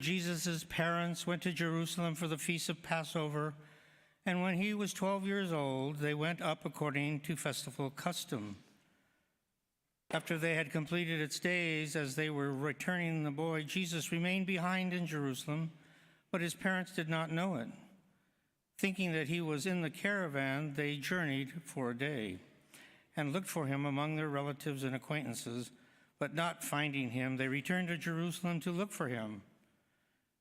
Jesus' parents went to Jerusalem for the feast of Passover, and when he was 12 years old, they went up according to festival custom. After they had completed its days, as they were returning the boy, Jesus remained behind in Jerusalem, but his parents did not know it. Thinking that he was in the caravan, they journeyed for a day and looked for him among their relatives and acquaintances, but not finding him, they returned to Jerusalem to look for him.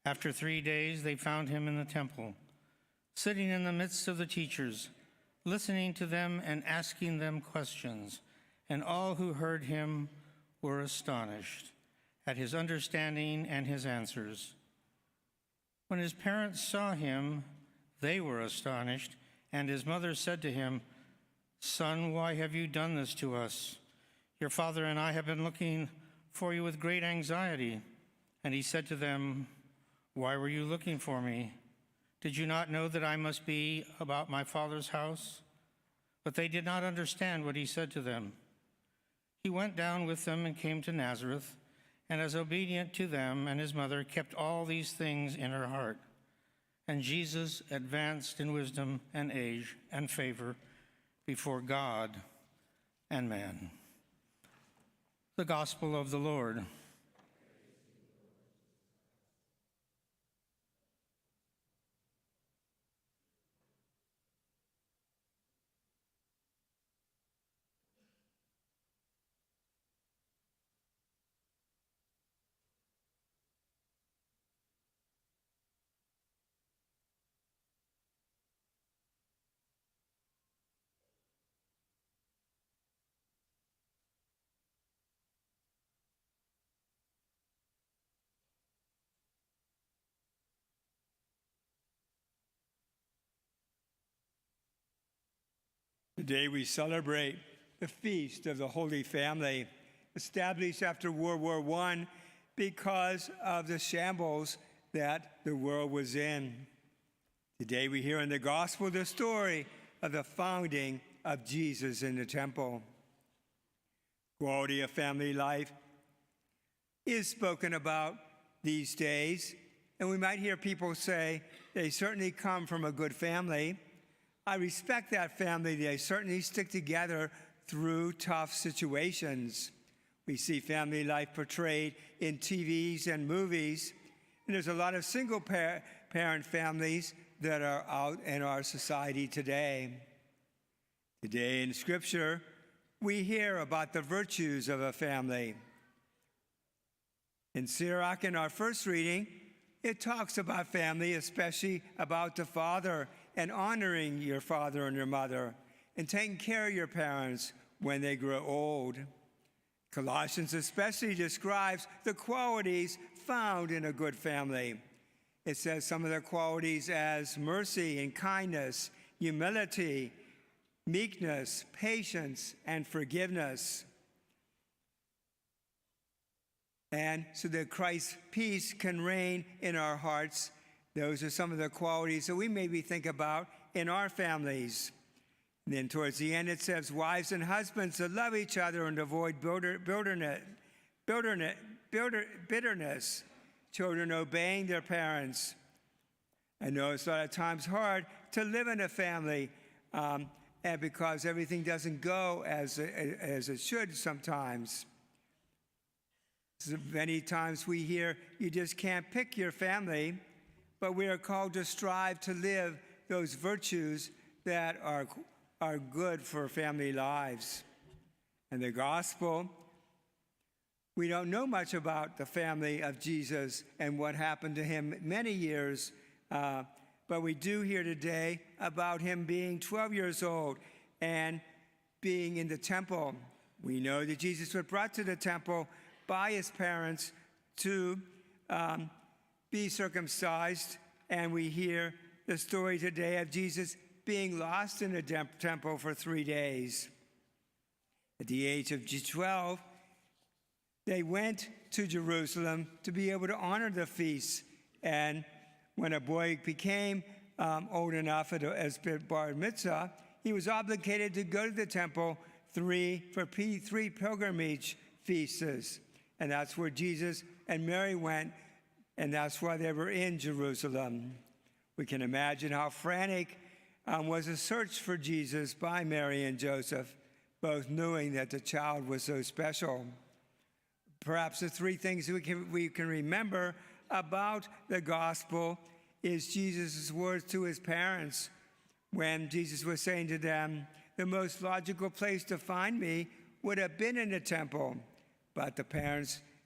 After 3 days, they found him in the temple, sitting in the midst of the teachers, listening to them and asking them questions. And all who heard him were astonished at his understanding and his answers. When his parents saw him, they were astonished, and his mother said to him, "Son, why have you done this to us? Your father and I have been looking for you with great anxiety." And he said to them, "Why were you looking for me? Did you not know that I must be about my father's house?" But they did not understand what he said to them. He went down with them and came to Nazareth, and as obedient to them, and his mother kept all these things in her heart. And Jesus advanced in wisdom and age and favor before God and man. The Gospel of the Lord. Today we celebrate the Feast of the Holy Family, established after World War I because of the shambles that the world was in. Today we hear in the Gospel the story of the founding of Jesus in the temple. Quality of family life is spoken about these days, and we might hear people say they certainly come from a good family. I respect that family. They certainly stick together through tough situations. We see family life portrayed in TVs and movies, and there's a lot of single parent families that are out in our society today. Today in Scripture, we hear about the virtues of a family. In Sirach, in our first reading, it talks about family, especially about the father, and honoring your father and your mother, and taking care of your parents when they grow old. Colossians especially describes the qualities found in a good family. It says some of the qualities as mercy and kindness, humility, meekness, patience, and forgiveness. And so that Christ's peace can reign in our hearts. Those are some of the qualities that we maybe think about in our families. And then towards the end it says, wives and husbands to love each other and avoid bitterness, children obeying their parents. I know it's a lot of times hard to live in a family and because everything doesn't go as it should sometimes. So many times we hear you just can't pick your family, but we are called to strive to live those virtues that are good for family lives. And the gospel, we don't know much about the family of Jesus and what happened to him many years, but we do hear today about him being 12 years old and being in the temple. We know that Jesus was brought to the temple by his parents to be circumcised, and we hear the story today of Jesus being lost in the temple for 3 days. At the age of 12, they went to Jerusalem to be able to honor the feast, and when a boy became old enough as bar mitzvah, he was obligated to go to the temple for three pilgrimage feasts. And that's where Jesus and Mary went and that's why they were in Jerusalem. We can imagine how frantic was the search for Jesus by Mary and Joseph, both knowing that the child was so special. Perhaps the three things we can remember about the gospel is Jesus' words to his parents when Jesus was saying to them, the most logical place to find me would have been in the temple. But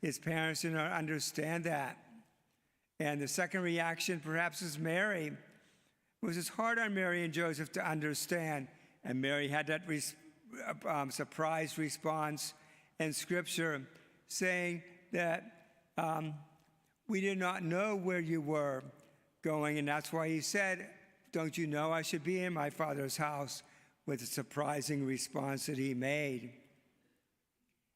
his parents did not understand that. And the second reaction perhaps is Mary. It was hard on Mary and Joseph to understand. And Mary had that surprise response in Scripture saying that we did not know where you were going. And that's why he said, don't you know I should be in my Father's house? With a surprising response that he made.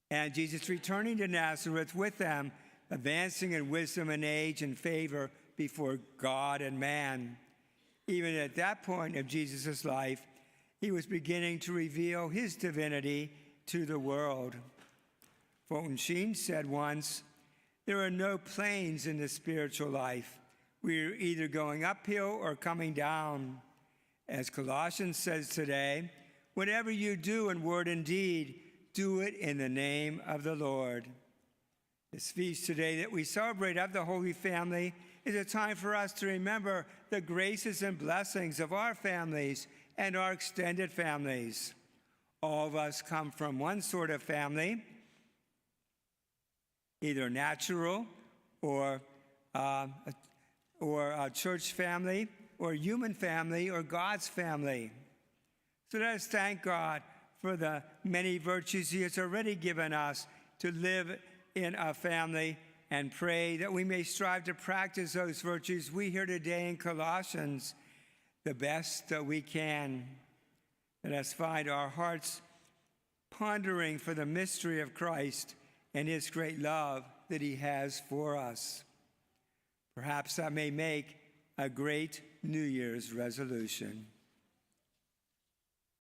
And Jesus returning to Nazareth with them, advancing in wisdom and age and favor before God and man. Even at that point of Jesus' life, he was beginning to reveal his divinity to the world. Fulton Sheen said once, there are no planes in the spiritual life. We're either going uphill or coming down. As Colossians says today, whatever you do in word and deed, do it in the name of the Lord. This feast today that we celebrate of the Holy Family is a time for us to remember the graces and blessings of our families and our extended families. All of us come from one sort of family, either natural or a church family, or human family, or God's family. So let us thank God for the many virtues he has already given us to live in a family, and pray that we may strive to practice those virtues we hear today in Colossians the best that we can. Let us find our hearts pondering for the mystery of Christ and his great love that he has for us. Perhaps that may make a great New Year's resolution.